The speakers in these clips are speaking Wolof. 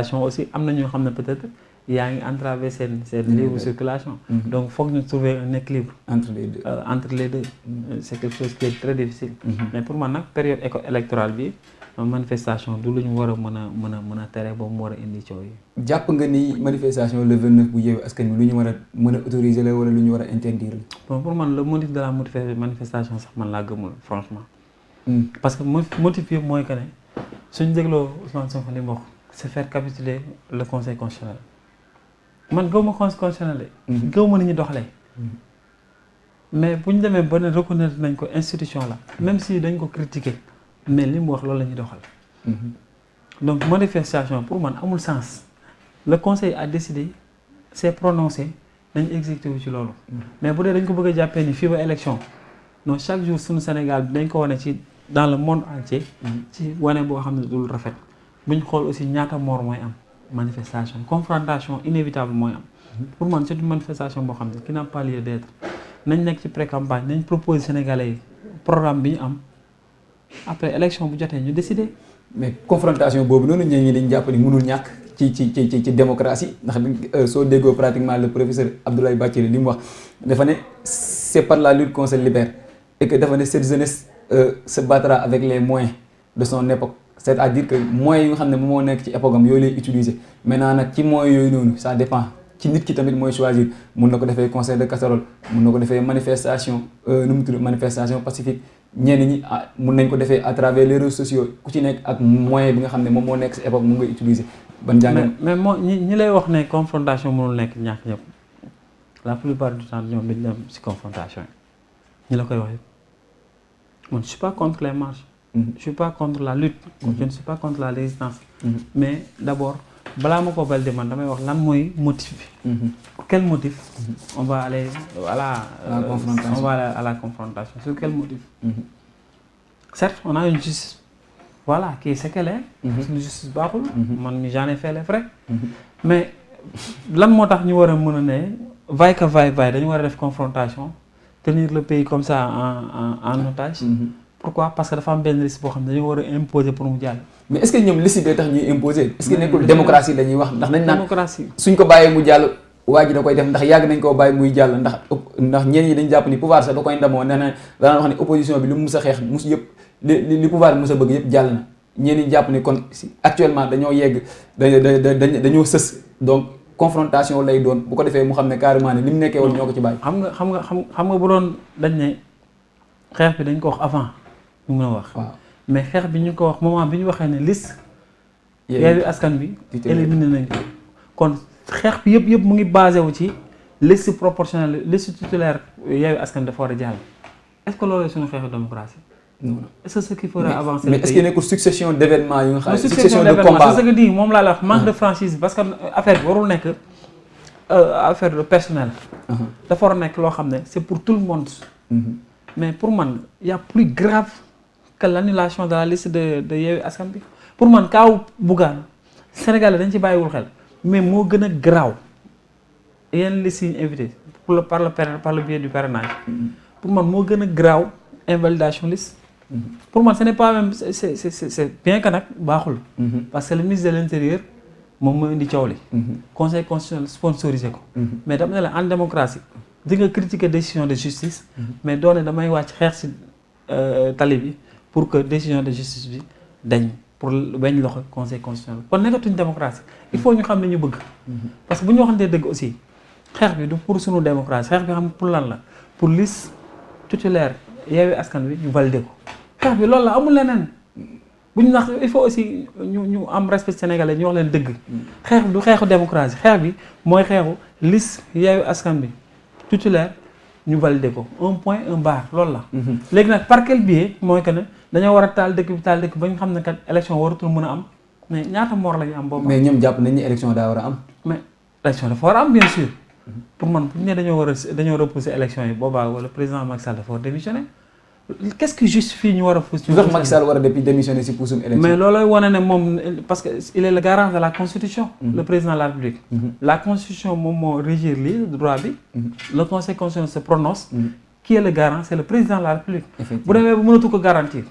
aussi am na ñoo xam ne peut-être yaa ngi entravé seen libre circulation. Donc foog ñu trouver un équilibre entre les deux. C'est quelque chose qui est très difficile. Mais pour man nag période électorale bi manifestation du lu ñu war a mën a tere ba mu war a indi coow yi. jàpp nga ni manifestation le 29 bu Yewwi Askan Wi lu ñu war a mën a autoriser la wala lu ñu war a interdire la. Bon pour man le motif de la manifestation sax man laa gëmul franchement. Parce que motif bi mooy que ne suñu dégloo Ousmane Sonko li mu wax c'est faire capituler le conseil constitutionnel. Man gëwuma conseil constitutionnel de. gëwuma ni ñu doxalee. mais bu ñu demee ba ne reconnaître nañ ko institution la. même si dañ ko critiquer mais li mu wax loolu la ñuy doxal. donc manifestation pour man amul sens. le conseil a décidé s'est prononcé dañ exécuté wu ci loolu. mais bu dee dañ ko bëgg a jàppee ni fii ba élection non chaque jour suñu Sénégal dañ ko wane ci dans le monde entier. ci wane boo xam ne dul rafet. bu ñu xool aussi ñaata mort mooy am manifestation confrontation inévitable mooy am. pour man c'est une manifestation boo xam ne qui n'a pas lieu d'être nañ nekk ci pré-campagne nañ proposer Sénégalais yi programme bi ñu am après élection bu jotee ñu décider. mais confrontation boobu noonu ñi dañ jàpp ni mënul ñàkk ci démocratie ndax soo déggoo pratiquement le professeur Abdoulaye Bathily li mu wax dafa ne c'est par la lutte qu'on se libère et que dafa ne cette jeunesse se battra avec les moyens de son époque. C'est-à-dire que moyens yi nga xam ne moom moo nekk ci époque am yooyu lay utiliser maintenant nag ci moyens yooyu noonu ça dépend ci nit ki tamit mooy choisir mun na ko defee concert de casserole mun na ko defee manifestation nu mu tudd manifestation pacifique ñenn ñi mun nañ ko defee à travers les réseaux sociaux ku ci nekk ak moyen bi nga xam ne moom moo nekk ci époque mu ngay utiliser. ban jàngat mais moo ñi lay wax ne confrontation mënul nekk ñàkk ñëpp la plupart du temps ñoom dañu dem ci confrontation yi ñi la koy wax yëpp man je suis pas contre les marches. Je suis pas contre la lutte. Je ne suis pas contre la résistance. Mais d'abord balaa ma ko valider man damay wax lan mooy motif bi. Pour quel motif on va aller à la confrontation. Sur quel motif? Certes, on a une justice voilà qui est séquelée. Suñu justice baaxul. Man j'en ai fait les frais. Mais lan moo tax ñu war a mën a ne vaille que vaille dañu war a def confrontation tenir le pays comme ça en otage. Pourquoi? Parce que dafa am benn liste boo xam ne dañoo war a imposer pour mu jàll. mais est-ce que ñoom liste bee tax ñuy imposer. est-ce que nekkul démocratie la ñuy wax ndax nañ naan démocratie suñ ko bàyyee mu jàll waa ji da koy def ndax yàgg nañ koo bàyyi muy jàll ndax ñenn ñi dañ jàpp ni pouvoir sax da koy ndamoo nee na daan wax ni opposition bi lu mu mus a xeex mus yëpp li pouvoir bi mus a bëgg yëpp jàll na ñenn ñi jàpp ni kon actuellement dañoo yegg dañoo sës donc confrontation lay doon bu ko defee mu xam ne carrément ne li mu nekkee woon ñoo ko ci bàyyi. xam nga bu doon dañ ne xeex bi dañ ko wax avant. ñu mën a wax mais xeex bi ñu ko wax moment bi ñu waxee ne liste Yewwi Askan Wi éliminé nañ ko kon xeex bi yëpp mu ngi basé wu ci liste proportionnelle liste titulaire Yewwi Askan Wi dafa war a jàll est-ce que loolu suñu xeexu démocratie non est-ce que ce qui fera avancer mais est-ce que nekkul succession d'événements yu nga xam succession de combat c'est ce que dit moom laa la wax manque de franchise parce que affaire bi warul nekk affaire de personnel dafa war a nekk loo xam ne c'est pour tout le monde mais pour man il y a plus grave que l'annulation de la liste de Yewwi Askan Wi pour man kaaw Bougane Sénégalais dañ ci bàyyiwul xel mais moo gën a garaaw yenn liste yi ñu invité par le biais du parrainage pour man moo gën a garaaw invalidation liste pour man ce n'est pas même c'est bien que nag baaxul parce que le ministre de l'Intérieur moom moo indi coow li conseil constitutionnel sponsorisé ko mais dama ne la en démocratie di nga critiquer décision de justice mais doone damay wàcc xeex ci tali bi pour que décision de justice bi dañ pour bañ loxo conseil constitutionnel kon nekkatuñ démocratie il faut ñu xam ne ñu bëgg parce que bu ñu waxantee dëgg aussi xeex bi du pour sunu démocratie xeex bi xam pour lan la pour liste titulaire Yewwi Askan Wi ñu valider ko xeex bi loolu la amul leneen bu ñu nax il faut aussi ñu am respect sénégalais ñu wax leen dëgg xeex bi du xeexu démocratie xeex bi mooy xeexu liste Yewwi Askan Wi titulaire ñu valider ko un point un barre loolu la. léegi nag par quel biais mooy que ne dañoo war a taal dëkk bi ba ñu xam ne kat élection waratul mën a am mais ñaata mort la ñu am boobu. mais ñoom jàpp nañ ni élection daa war a am. mais élection dafa war a am bien sûr pour man bu ñu ne dañoo repousser élection yi boobaa wala président Macky Sall dafa war a démissionner qu'est-ce qui justifie ñu war a pousse. lu tax Macky Sall war a démissionner si poussum élection. mais loolooy wane ne moom parce que il est le garant de la constitution. le président de la République. la constitution moom moo régir lii droit bi. le conseil constitutionnel se prononce. qui est le garant c'est le président de la République. bu demee ba mënatu ko garantir.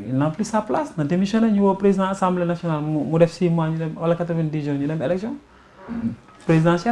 il n'a plus sa place na démissionné ñu woo président assemblée nationale mu def 6 mois ñu dem wala 90 jours ñu dem élection présidentielle.